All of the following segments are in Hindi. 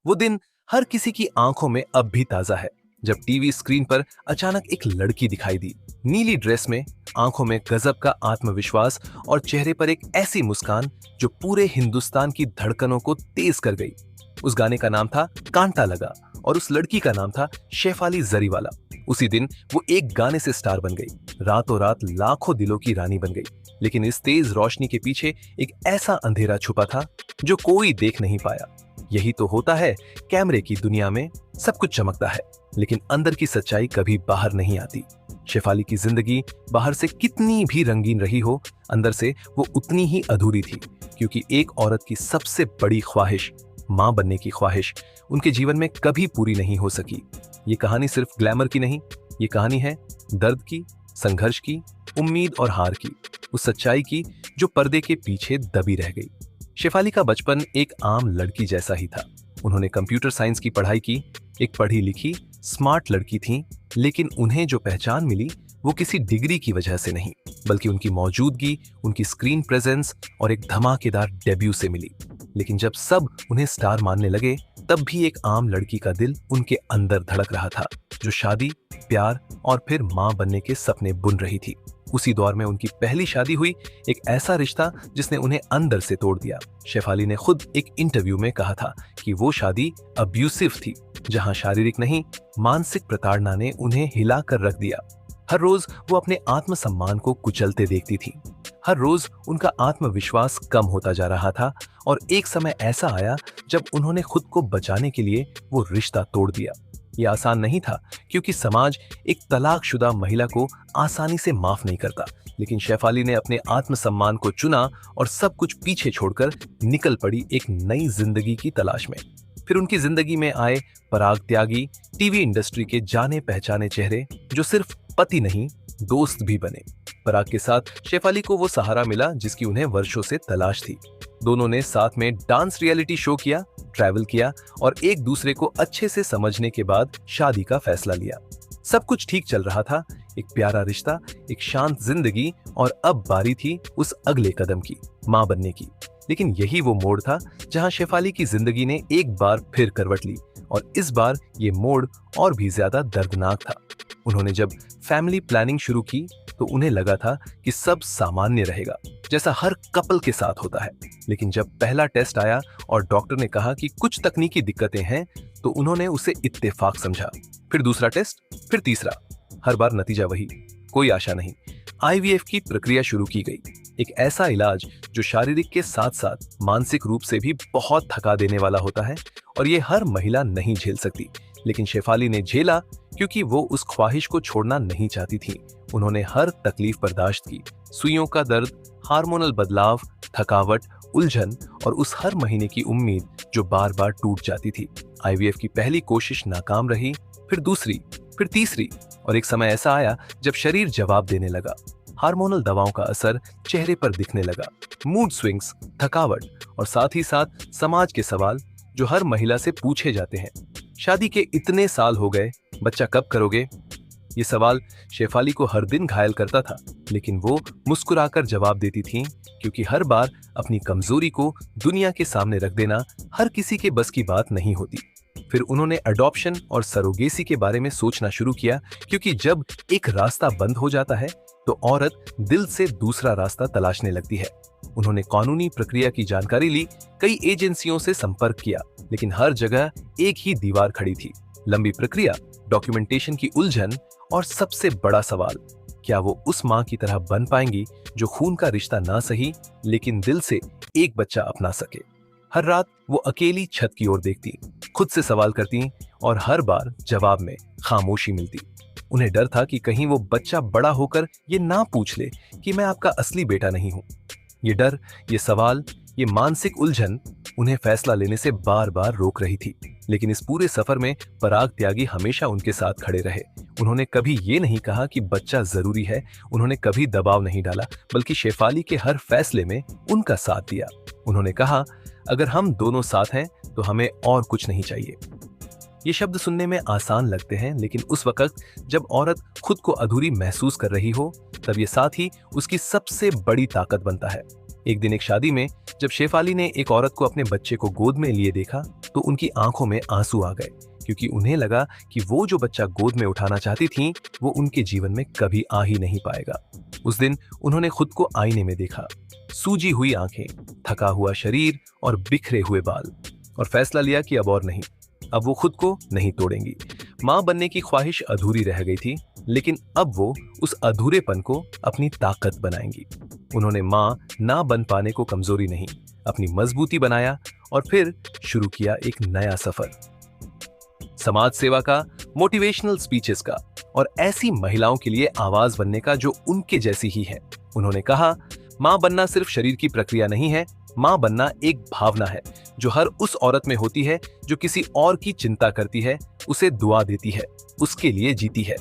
वो दिन हर किसी की आंखों में अब भी ताजा है, जब टीवी स्क्रीन पर अचानक एक लड़की दिखाई दी, नीली ड्रेस में, आंखों में गजब का आत्मविश्वास और चेहरे पर एक ऐसी मुस्कान जो पूरे हिंदुस्तान की धड़कनों को तेज कर गई। उस गाने का नाम था कांटा लगा और उस लड़की का नाम था शेफाली जरीवाला। उसी दिन वो एक गाने से स्टार बन गई, रातों रात लाखों दिलों की रानी बन गई। लेकिन इस तेज रोशनी के पीछे एक ऐसा अंधेरा छुपा था जो कोई देख नहीं पाया। यही तो होता है, कैमरे की दुनिया में सब कुछ चमकता है, लेकिन अंदर की सच्चाई कभी बाहर नहीं आती। शेफाली की जिंदगी बाहर से कितनी भी रंगीन रही हो, अंदर से वो उतनी ही अधूरी थी, क्योंकि एक औरत की सबसे बड़ी ख्वाहिश, मां बनने की ख्वाहिश, उनके जीवन में कभी पूरी नहीं हो सकी। ये कहानी सिर्फ ग्लैमर की नहीं, ये कहानी है दर्द की, संघर्ष की, उम्मीद और हार की, उस सच्चाई की जो पर्दे के पीछे दबी रह गई। शेफाली का बचपन एक आम लड़की जैसा ही था। उन्होंने कंप्यूटर साइंस की पढ़ाई की, एक पढ़ी लिखी स्मार्ट लड़की थी, लेकिन उन्हें जो पहचान मिली वो किसी डिग्री की वजह से नहीं, बल्कि उनकी मौजूदगी, उनकी स्क्रीन प्रेजेंस और एक धमाकेदार डेब्यू से मिली। लेकिन जब सब उन्हें स्टार मानने लगे, तब भी एक आम लड़की का दिल उनके अंदर धड़क रहा था, जो शादी, प्यार और फिर मां बनने के सपने बुन रही थी। उसी दौर में उनकी पहली शादी हुई, एक ऐसा रिश्ता जिसने उन्हें अंदर से तोड़ दिया। शेफाली ने खुद एक इंटरव्यू में कहा था कि वो शादी अब्यूसिव थी, जहां शारीरिक नहीं, मानसिक प्रताड़ना ने उन्हें हिला कर रख दिया। हर रोज वो अपने आत्मसम्मान को कुचलते देखती थी। हर रोज उनका आत्मविश्वास कम होता जा रहा था और एक समय ऐसा आया जब उन्होंने खुद को बचाने के लिए वो रिश्ता तोड़ दिया। ये आसान नहीं था, क्योंकि समाज एक तलाकशुदा महिला को आसानी से माफ नहीं करता। लेकिन शेफाली ने अपने आत्मसम्मान को चुना और सब कुछ पीछे छोड़कर निकल पड़ी एक नई जिंदगी की तलाश में। फिर उनकी जिंदगी में आए पराग त्यागी, टीवी इंडस्ट्री के जाने पहचाने चेहरे, जो सिर्फ पति नहीं, दोस्त भी बने। पराग के साथ शेफाली को वो सहारा मिला जिसकी उन्हें वर्षों से तलाश थी। दोनों ने साथ में डांस रियलिटी शो किया, ट्रैवल किया और एक दूसरे को अच्छे से समझने के बाद शादी का फैसला लिया। सब कुछ ठीक चल रहा था, एक प्यारा रिश्ता, एक शांत जिंदगी, और अब बारी थी उस अगले कदम की, मां बनने की। लेकिन यही वो मोड़ था जहां शेफाली की जिंदगी ने एक बार फिर करवट ली, और इस बार ये मोड़ और भी ज्यादा दर्दनाक था। उन्होंने जब फैमिली प्लानिंग शुरू की तो उन्हें लगा था कि सब सामान्य रहेगा, जैसा हर कपल के साथ होता है। लेकिन जब पहला टेस्ट आया और डॉक्टर ने कहा कि कुछ तकनीकी दिक्कतें हैं, तो उन्होंने उसे इत्तेफाक समझा। फिर दूसरा टेस्ट, फिर तीसरा, हर बार नतीजा वही, कोई आशा नहीं। आईवीएफ की प्रक्रिया शुरू की गई, एक ऐसा इलाज जो शारीरिक के साथ साथ मानसिक रूप से भी बहुत थका देने वाला होता है, और ये हर महिला नहीं झेल सकती। लेकिन शेफाली ने झेला, क्योंकि वो उस ख्वाहिश को छोड़ना नहीं चाहती थी। उन्होंने हर तकलीफ बर्दाश्त की, सुइयों का दर्द, हार्मोनल बदलाव, थकावट, उलझन और उस हर महीने की उम्मीद जो बार बार टूट जाती थी। आईवीएफ की पहली कोशिश नाकाम रही, फिर दूसरी, फिर तीसरी, और एक समय ऐसा आया जब शरीर जवाब देने लगा। हार्मोनल दवाओं का असर चेहरे पर दिखने लगा, मूड स्विंग्स, थकावट और साथ ही साथ समाज के सवाल जो हर महिला से पूछे जाते हैं। शादी के इतने साल हो गए, बच्चा कब करोगे? ये सवाल शेफाली को हर दिन घायल करता था, लेकिन वो मुस्कुराकर जवाब देती थीं, क्योंकि हर बार अपनी कमजोरी को दुनिया के सामने रख देना हर किसी के बस की बात नहीं होती। फिर उन्होंने अडॉप्शन और सरोगेसी के बारे में सोचना शुरू किया, क्योंकि जब एक रास्ता बंद हो जाता है तो औरत दिल से दूसरा रास्ता तलाशने लगती है। उन्होंने कानूनी प्रक्रिया की जानकारी ली, कई एजेंसियों से संपर्क किया, लेकिन हर जगह एक ही दीवार खड़ी थी, लंबी प्रक्रिया, डॉक्यूमेंटेशन की उलझन और सबसे बड़ा सवाल, क्या वो उस मां की तरह बन पाएंगी जो खून का रिश्ता ना सही लेकिन दिल से एक बच्चा अपना सके। हर रात वो अकेली छत की ओर देखती, खुद से सवाल करती, और हर बार जवाब में खामोशी मिलती। उन्हें डर था कि कहीं वो बच्चा बड़ा होकर ये ना पूछ ले कि मैं आपका असली बेटा नहीं हूं। ये डर, ये सवाल, ये मानसिक उलझन उन्हें फैसला लेने से बार बार रोक रही थी। लेकिन इस पूरे सफर में पराग त्यागी हमेशा उनके साथ खड़े रहे। उन्होंने कभी ये नहीं कहा कि बच्चा जरूरी है, उन्होंने कभी दबाव नहीं डाला, बल्कि शेफाली के हर फैसले में उनका साथ दिया। उन्होंने कहा, अगर हम दोनों साथ हैं तो हमें और कुछ नहीं चाहिए। ये शब्द सुनने में आसान लगते हैं, लेकिन उस वक्त जब औरत खुद को अधूरी महसूस कर रही हो, तब ये साथ ही उसकी सबसे बड़ी ताकत बनता है। एक दिन एक शादी में जब शेफाली ने एक औरत को अपने बच्चे को गोद में लिए देखा, तो उनकी आंखों में आंसू आ गए, क्योंकि उन्हें लगा कि वो जो बच्चा गोद में उठाना चाहती थीं, वो उनके जीवन में कभी आ ही नहीं पाएगा। उस दिन उन्होंने खुद को आईने में देखा, सूजी हुई आंखें, थका हुआ शरीर और बिखरे हुए बाल, और फैसला लिया कि अब और नहीं, अब वो खुद को नहीं तोड़ेंगी। मां बनने की ख्वाहिश अधूरी रह गई थी, लेकिन अब वो उस अधूरेपन को अपनी ताकत बनाएंगी। उन्होंने मां ना बन पाने को कमजोरी नहीं, अपनी मजबूती बनाया और फिर शुरू किया एक नया सफर, समाज सेवा का, मोटिवेशनल स्पीचेस का और ऐसी महिलाओं के लिए आवाज बनने का जो उनके जैसी ही है। उन्होंने कहा, मां बनना सिर्फ शरीर की प्रक्रिया नहीं है, मां बनना एक भावना है जो हर उस औरत में होती है जो किसी और की चिंता करती है, उसे दुआ देती है, उसके लिए जीती है।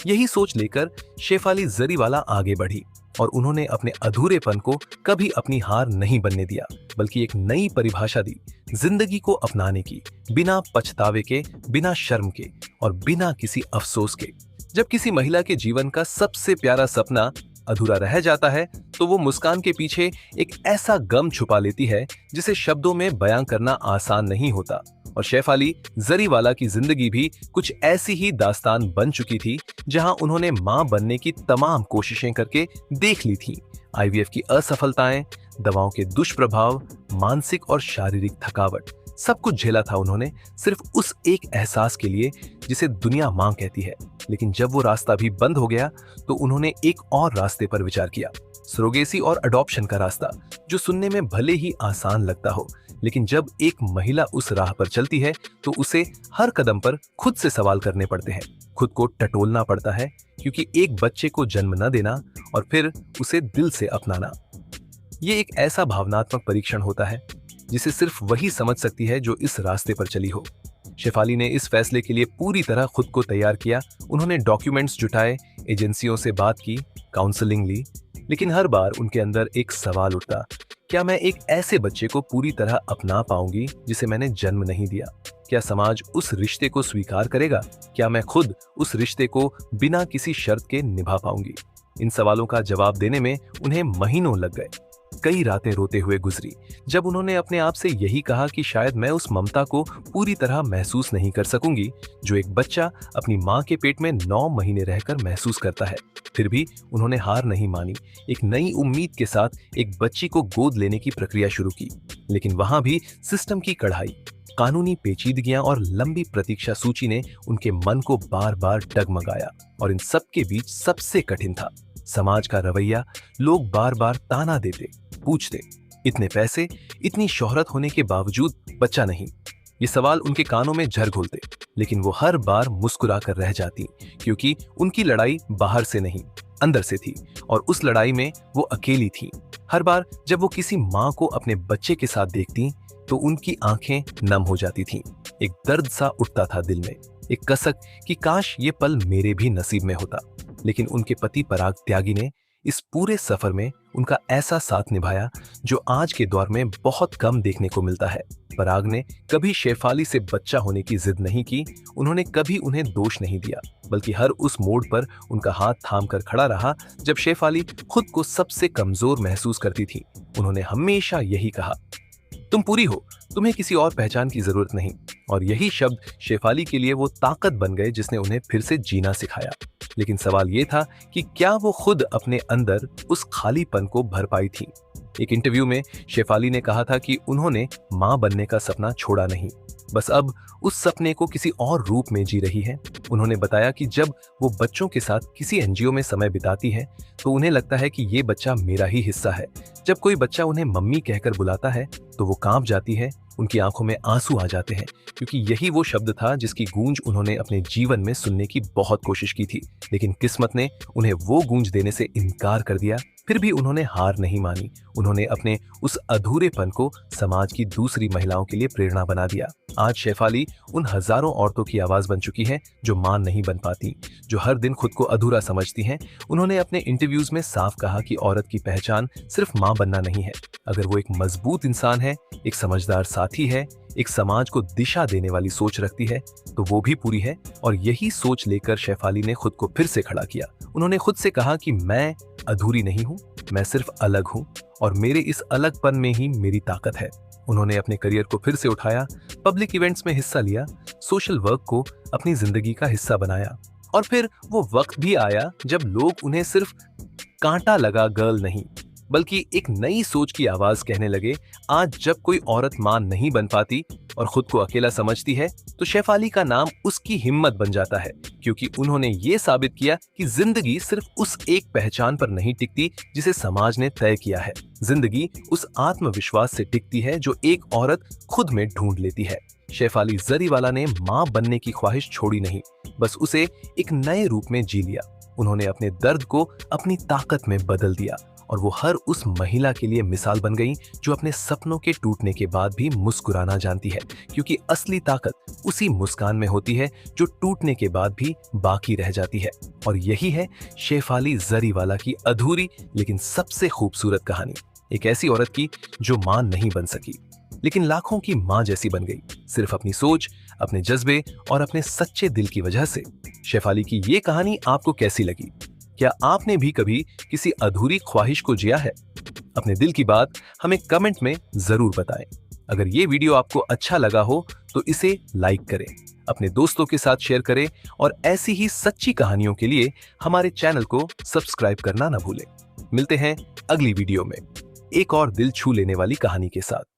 यही सोच लेकर शेफाली जरीवाला आगे बढ़ी और उन्होंने अपने अधूरेपन को कभी अपनी हार नहीं बनने दिया, बल्कि एक नई परिभाषा दी जिंदगी को अपनाने की, बिना पछतावे के, बिना शर्म के और बिना किसी अफसोस के। जब किसी महिला के जीवन का सबसे प्यारा सपना अधूरा रह जाता है, तो वो मुस्कान के पीछे एक ऐसा गम छुपा लेती है जिसे शब्दों में बयां करना आसान नहीं होता। और शेफाली जरीवाला की जिंदगी भी कुछ ऐसी ही दास्तान बन चुकी थी, जहां उन्होंने मां बनने की तमाम कोशिशें करके देख ली थी। आईवीएफ की असफलताएं, दवाओं के दुष्प्रभाव, मानसिक और शारीरिक थकावट, सब कुछ झेला था उन्होंने, सिर्फ उस एक एहसास के लिए जिसे दुनिया मां कहती है। लेकिन जब वो रास्ता भी बंद हो गया, तो उन्होंने एक और रास्ते पर विचार किया, सरोगेसी और अडॉप्शन का रास्ता, जो सुनने में भले ही आसान लगता हो, लेकिन जब एक महिला उस राह पर चलती है तो उसे हर कदम पर खुद से सवाल करने पड़ते हैं, खुद को टटोलना पड़ता है, क्योंकि एक बच्चे को जन्म न देना और फिर उसे दिल से अपनाना, ये एक ऐसा भावनात्मक परीक्षण होता है जिसे सिर्फ वही समझ सकती है जो इस रास्ते पर चली हो। शेफाली ने इस फैसले के लिए पूरी तरह खुद को तैयार किया। उन्होंने डॉक्यूमेंट्स जुटाए, एजेंसियों से बात की, काउंसलिंग ली, लेकिन हर बार उनके अंदर एक सवाल उठता, क्या मैं एक ऐसे बच्चे को पूरी तरह अपना पाऊंगी जिसे मैंने जन्म नहीं दिया? क्या समाज उस रिश्ते को स्वीकार करेगा? क्या मैं खुद उस रिश्ते को बिना किसी शर्त के निभा पाऊंगी? इन सवालों का जवाब देने में उन्हें महीनों लग गए। कई रातें रोते हुए गुजरी जब उन्होंने अपने आप से यही कहा कि शायद मैं उस ममता को पूरी तरह महसूस नहीं कर सकूंगी जो एक बच्चा अपनी मां के पेट में 9 महीने रहकर महसूस करता है। फिर भी उन्होंने हार नहीं मानी, एक नई उम्मीद के साथ एक बच्ची को गोद लेने की प्रक्रिया शुरू की। लेकिन वहां भी सिस्टम की कढ़ाई, कानूनी पेचीदगियां और लंबी प्रतीक्षा सूची ने उनके मन को बार बार डगमगाया। और इन सब के बीच सबसे कठिन था समाज का रवैया। लोग बार बार ताना देते, पूछते, इतने पैसे, इतनी शोहरत होने के बावजूद बच्चा नहीं। ये सवाल उनके कानों में झर घुलते, लेकिन वो हर बार मुस्कुरा कर रह जाती, क्योंकि उनकी लड़ाई बाहर से नहीं, अंदर से थी, और उस लड़ाई में वो अकेली थी। हर बार जब वो किसी माँ को अपने बच्चे के साथ देखती, तो उनकी आंखें नम हो जाती थीं। एक दर्द सा उठता था दिल में, एक कसक कि काश ये पल मेरे भी नसीब में होता। लेकिन उनके पति पराग त्यागी ने इस पूरे सफर में उनका ऐसा साथ निभाया जो आज के दौर में बहुत कम देखने को मिलता है। पराग ने कभी शेफाली से बच्चा होने की जिद नहीं की, उन्होंने कभी उन्हें दोष नहीं दिया, बल्कि हर उस मोड़ पर उनका हाथ थाम कर खड़ा रहा जब शेफाली खुद को सबसे कमजोर महसूस करती थी। उन्होंने हमेशा यही कहा, तुम पूरी हो, तुम्हें किसी और पहचान की जरूरत नहीं। और यही शब्द शेफाली के लिए वो ताकत बन गए जिसने उन्हें फिर से जीना सिखाया। लेकिन सवाल ये था कि क्या वो खुद अपने अंदर उस खालीपन को भर पाई थी। एक इंटरव्यू में शेफाली ने कहा था कि उन्होंने मां बनने का सपना छोड़ा नहीं, बस अब उस सपने को किसी और रूप में जी रही है। उन्होंने बताया कि जब वो बच्चों के साथ किसी एनजीओ में समय बिताती है तो उन्हें लगता है कि ये बच्चा मेरा ही हिस्सा है। जब कोई बच्चा उन्हें मम्मी कहकर बुलाता है तो वो कांप जाती है, उनकी आंखों में आंसू आ जाते हैं, क्योंकि यही वो शब्द था जिसकी गूंज उन्होंने अपने जीवन में सुनने की बहुत कोशिश की थी। लेकिन किस्मत ने उन्हें वो गूंज देने से इनकार कर दिया। फिर भी उन्होंने हार नहीं मानी। उन्होंने अपने उस अधूरेपन को समाज की दूसरी महिलाओं के लिए प्रेरणा बना दिया। आज शेफाली उन हजारों औरतों की आवाज बन चुकी है जो मां नहीं बन पाती, जो हर दिन खुद को अधूरा समझती हैं। उन्होंने अपने इंटरव्यूज में साफ कहा कि औरत की पहचान सिर्फ मां बनना नहीं है। अगर वो एक मजबूत इंसान है, एक समझदार साथी है, एक समाज को दिशा देने वाली सोच रखती है, तो वो भी पूरी है। और यही सोच लेकर शेफाली ने खुद को फिर से खड़ा किया। उन्होंने खुद से कहा कि मैं अधूरी नहीं हूं, मैं सिर्फ अलग हूं, और मेरे इस अलगपन में ही मेरी ताकत है। उन्होंने अपने करियर को फिर से उठाया, पब्लिक इवेंट्स में हिस्सा लिया, सोशल वर्क को अपनी जिंदगी का हिस्सा बनाया। और फिर वो वक्त भी आया जब लोग उन्हें सिर्फ कांटा लगा गर्ल नहीं, बल्कि एक नई सोच की आवाज कहने लगे। आज जब कोई औरत मां नहीं बन पाती और खुद को अकेला समझती है, तो शेफाली का नाम उसकी हिम्मत बन जाता है, क्योंकि उन्होंने ये साबित किया कि जिंदगी सिर्फ उस एक पहचान पर नहीं टिकती जिसे समाज ने तय किया है। जिंदगी उस आत्मविश्वास से टिकती है जो एक औरत खुद में ढूंढ लेती है। शेफाली जरीवाला ने मां बनने की ख्वाहिश छोड़ी नहीं, बस उसे एक नए रूप में जी लिया। उन्होंने अपने दर्द को अपनी ताकत में बदल दिया और वो हर उस महिला के लिए मिसाल बन गई जो अपने सपनों के टूटने के बाद भी मुस्कुराना जानती है, क्योंकि असली ताकत उसी मुस्कान में होती है जो टूटने के बाद भी बाकी रह जाती है। और यही है शेफाली जरीवाला की अधूरी लेकिन सबसे खूबसूरत कहानी, एक ऐसी औरत की जो मां नहीं बन सकी लेकिन लाखों की मां जैसी बन गई, सिर्फ अपनी सोच, अपने जज्बे और अपने सच्चे दिल की वजह से। शेफाली की ये कहानी आपको कैसी लगी? क्या आपने भी कभी किसी अधूरी ख्वाहिश को जिया है? अपने दिल की बात हमें कमेंट में जरूर बताएं। अगर ये वीडियो आपको अच्छा लगा हो तो इसे लाइक करें, अपने दोस्तों के साथ शेयर करें और ऐसी ही सच्ची कहानियों के लिए हमारे चैनल को सब्सक्राइब करना ना भूलें। मिलते हैं अगली वीडियो में एक और दिल छू लेने वाली कहानी के साथ।